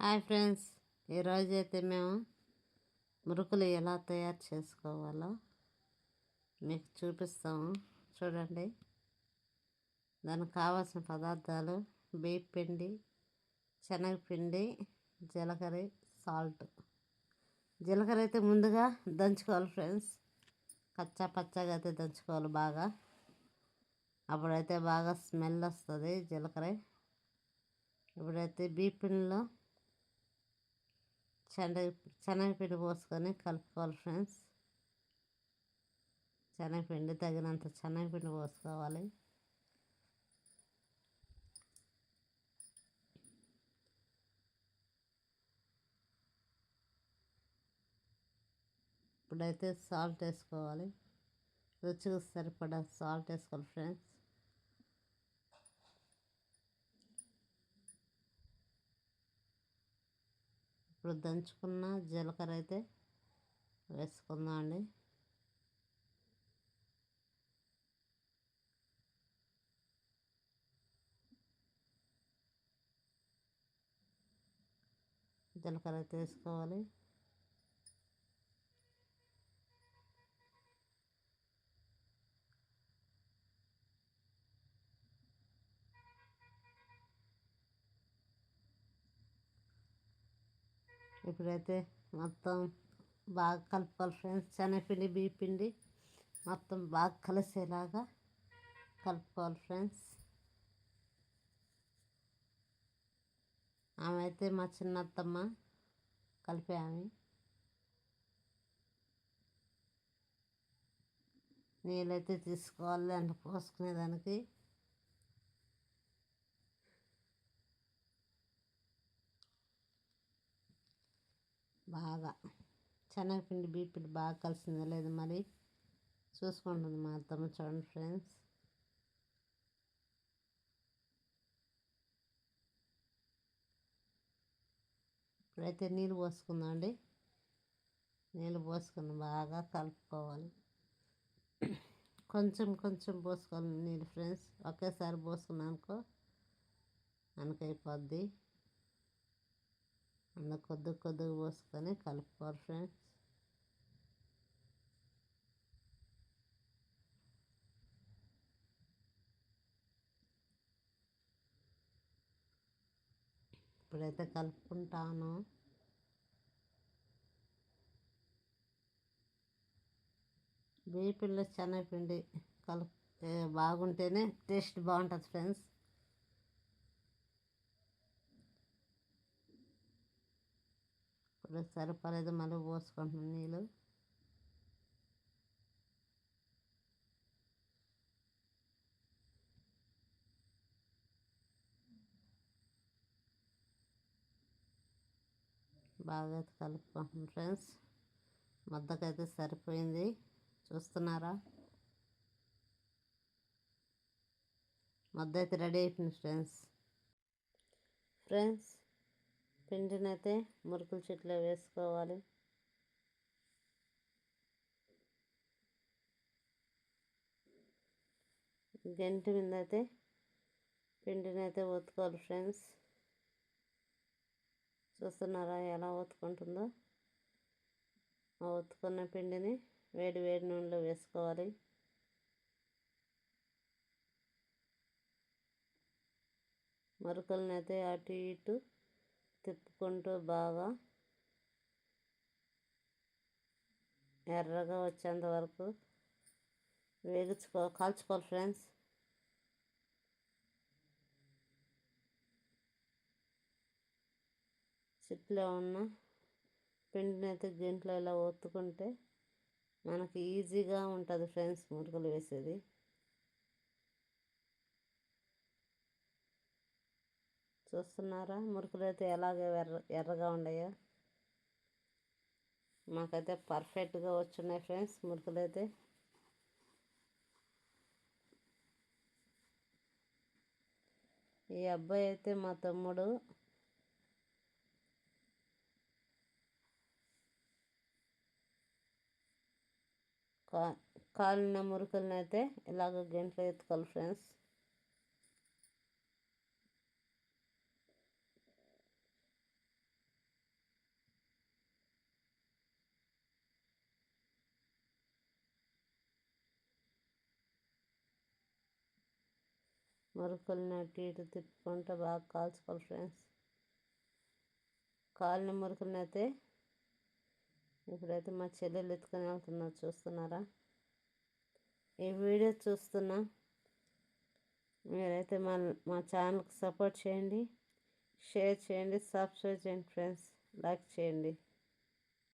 Hi friends, ఈరోజైతే మేము మురుకులు ఎలా తయారు చేసుకోవాలో మీకు చూపిస్తాము. చూడండి, దానికి కావాల్సిన పదార్థాలు: బియ్యం పిండి, శనగపిండి, జీలకర్ర, సాల్ట్. జీలకర్ర అయితే ముందుగా దంచుకోవాలి ఫ్రెండ్స్. కచ్చా పచ్చగా అయితే దంచుకోవాలి బాగా. అప్పుడైతే బాగా స్మెల్ వస్తుంది జీలకర్ర. ఇప్పుడైతే బియ్యం పిండిలో శనగపిండి పోసుకొని కలుపుకోవాలి ఫ్రెండ్స్. శనగపిండి తగినంత శనగపిండి పోసుకోవాలి. ఇప్పుడైతే సాల్ట్ వేసుకోవాలి. రుచికి సరిపడా సాల్ట్ వేసుకోవాలి ఫ్రెండ్స్. ఇప్పుడు దంచుకున్న జీలకర్ర అయితే వేసుకుందాం అండి. జీలకర్ర అయితే వేసుకోవాలి. ఇప్పుడైతే మొత్తం బాగా కలుపుకోవాలి ఫ్రెండ్స్. శనగపిండి, బియ్యం పిండి మొత్తం బాగా కలిసేలాగా కలుపుకోవాలి ఫ్రెండ్స్. ఆమె అయితే మా చిన్నత్తమ్మ కలిపాము. నీళ్ళైతే తీసుకోవాలి దాంట్లో పోసుకునేదానికి. బాగా శనగపిండి, బియ్యం పిండి బాగా కలిసిందో లేదు మరి చూసుకుంటుంది మా అత్తమ్మ. చూడండి ఫ్రెండ్స్, ఇప్పుడైతే నీళ్ళు పోసుకుందాం అండి. నీళ్ళు పోసుకుని బాగా కలుపుకోవాలి. కొంచెం కొంచెం పోసుకోవాలి నీళ్ళు ఫ్రెండ్స్. ఒకేసారి పోసుకున్నానుకో అనకైపోద్ది. అందుకు కొద్దిగా పోసుకొని కలుపుకోవాలి ఫ్రెండ్స్. ఇప్పుడైతే కలుపుకుంటాను. బియ్య పిండి, శనగపిండి కలిపి బాగుంటేనే టేస్ట్ బాగుంటుంది ఫ్రెండ్స్. ఇప్పుడు సరిపడేది మళ్ళీ పోసుకుంటున్నాను నీళ్ళు. బాగా కలుపుకుంటున్నాను ఫ్రెండ్స్. ముద్దకైతే సరిపోయింది, చూస్తున్నారా? ముద్ద అయితే రెడీ అయిపోయింది ఫ్రెండ్స్. పిండినైతే మురుకుల చెట్లో వేసుకోవాలి. గంటి మీద అయితే పిండినైతే ఒత్తుకోవాలి ఫ్రెండ్స్. చూస్తున్నారా ఎలా ఒత్తుకుంటుందో? ఆ ఒత్తుకున్న పిండిని వేడి వేడి నూనెలో వేసుకోవాలి. మురుకులను అయితే అటు ఇటు తిప్పుకుంటూ బాగా ఎర్రగా వచ్చేంత వరకు కాల్చుకోవాలి ఫ్రెండ్స్. చిట్లో ఉన్న పిండిని అయితే గింట్లో ఇలా ఒత్తుకుంటే మనకి ఈజీగా ఉంటుంది ఫ్రెండ్స్ మురుకులు వేసేది. చూస్తున్నారా మురుకులు అయితే ఎలాగ ఎర్రగా ఉన్నాయో? మాకైతే పర్ఫెక్ట్గా వచ్చున్నాయి ఫ్రెండ్స్ మురుకులు అయితే. ఈ అబ్బాయి అయితే మా తమ్ముడు. కాలిన మురుకులను అయితే ఇలాగ గంటలో ఎత్తుకోవాలి ఫ్రెండ్స్. మురుకుల్ని అటు ఇటు తిప్పుకుంటూ బాగా కాల్చుకోవాలి ఫ్రెండ్స్. కాలిన మురుకుల్ని అయితే ఇప్పుడైతే మా చెల్లెలు ఎత్తుకొని వెళ్తున్నారు, చూస్తున్నారా? ఈ వీడియో చూస్తున్నా మీరైతే మా ఛానల్కి సపోర్ట్ చేయండి, షేర్ చేయండి, సబ్స్క్రైబ్ చేయండి ఫ్రెండ్స్, లైక్ చేయండి.